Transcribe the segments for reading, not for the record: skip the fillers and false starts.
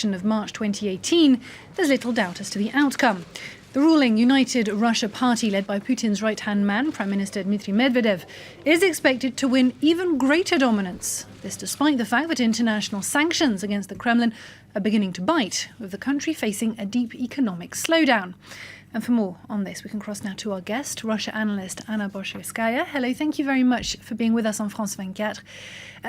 election of March 2018, there's little doubt as to the outcome. The ruling United Russia Party, led by Putin's right-hand man, Prime Minister Dmitry Medvedev, is expected to win even greater dominance. This despite the fact that international sanctions against the Kremlin are beginning to bite, with the country facing a deep economic slowdown. And for more on this, we can cross now to our guest, Russia analyst Anna Boshevskaya. Hello, thank you very much for being with us on France 24.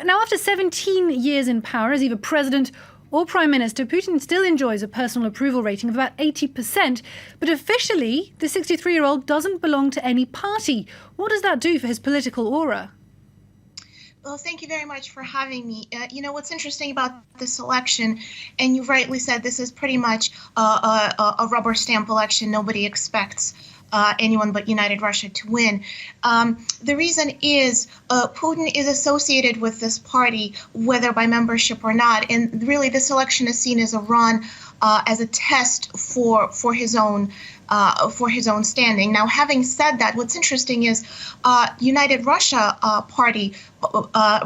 Now, after 17 years in power as either president or prime minister, Putin still enjoys a personal approval rating of about 80%. But officially, the 63-year-old doesn't belong to any party. What does that do for his political aura? Well, thank you very much for having me. What's interesting about this election, and you rightly said this is pretty much a rubber stamp election. Nobody expects anyone but United Russia to win. The reason is Putin is associated with this party, whether by membership or not. And really, this election is seen as a run, as a test for his own standing. Now, having said that, what's interesting is United Russia Party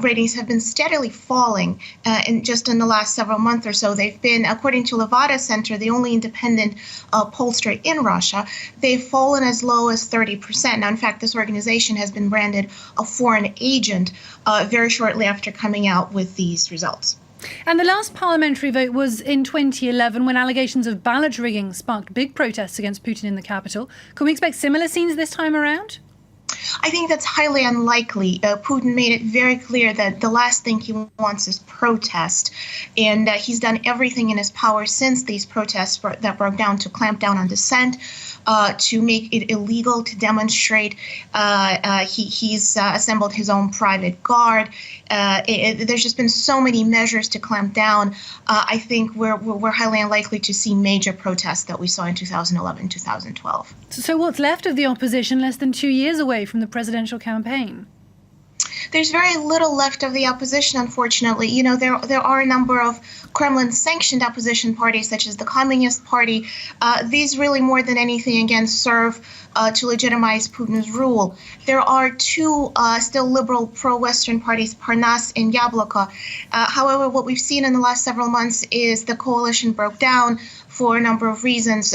ratings have been steadily falling in the last several months or so. They've been, according to Levada Center, the only independent pollster in Russia, they've fallen as low as 30%. Now, in fact, this organization has been branded a foreign agent very shortly after coming out with these results. And the last parliamentary vote was in 2011, when allegations of ballot rigging sparked big protests against Putin in the capital. Can we expect similar scenes this time around? I think that's highly unlikely. Putin made it very clear that the last thing he wants is protest. And he's done everything in his power since these protests that broke down to clamp down on dissent, to make it illegal to demonstrate. He's assembled his own private guard. There's just been so many measures to clamp down. I think we're highly unlikely to see major protests that we saw in 2011, 2012. So what's left of the opposition less than 2 years away from the presidential campaign? There's very little left of the opposition, unfortunately. There are a number of Kremlin-sanctioned opposition parties, such as the Communist Party. These really, more than anything, again, serve to legitimize Putin's rule. There are two still liberal pro-Western parties, Parnas and Yabloko. However, what we've seen in the last several months is the coalition broke down for a number of reasons.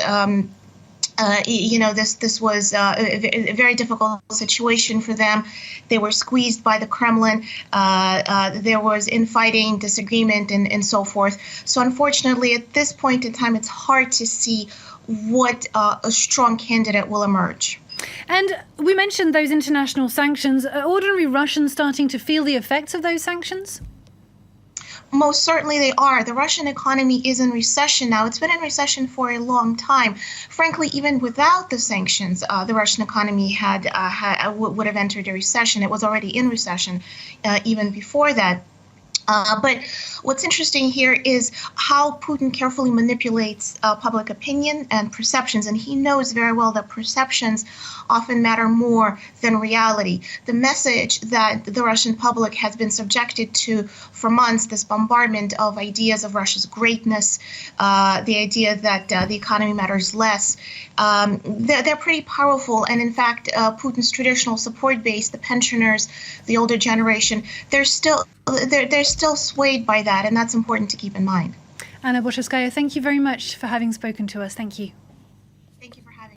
This was a very difficult situation for them. They were squeezed by the Kremlin. There was infighting, disagreement, and so forth. So unfortunately, at this point in time, it's hard to see what a strong candidate will emerge. And we mentioned those international sanctions. Are ordinary Russians starting to feel the effects of those sanctions? Most certainly they are. The Russian economy is in recession now. It's been in recession for a long time. Frankly, even without the sanctions, the Russian economy would have entered a recession. It was already in recession even before that. But what's interesting here is how Putin carefully manipulates public opinion and perceptions. And he knows very well that perceptions often matter more than reality. The message that the Russian public has been subjected to for months, this bombardment of ideas of Russia's greatness, the idea that the economy matters less, they're pretty powerful. And in fact, Putin's traditional support base, the pensioners, the older generation, they're still swayed by that, and that's important to keep in mind. Anna Boshevskaya, thank you very much for having spoken to us. Thank you.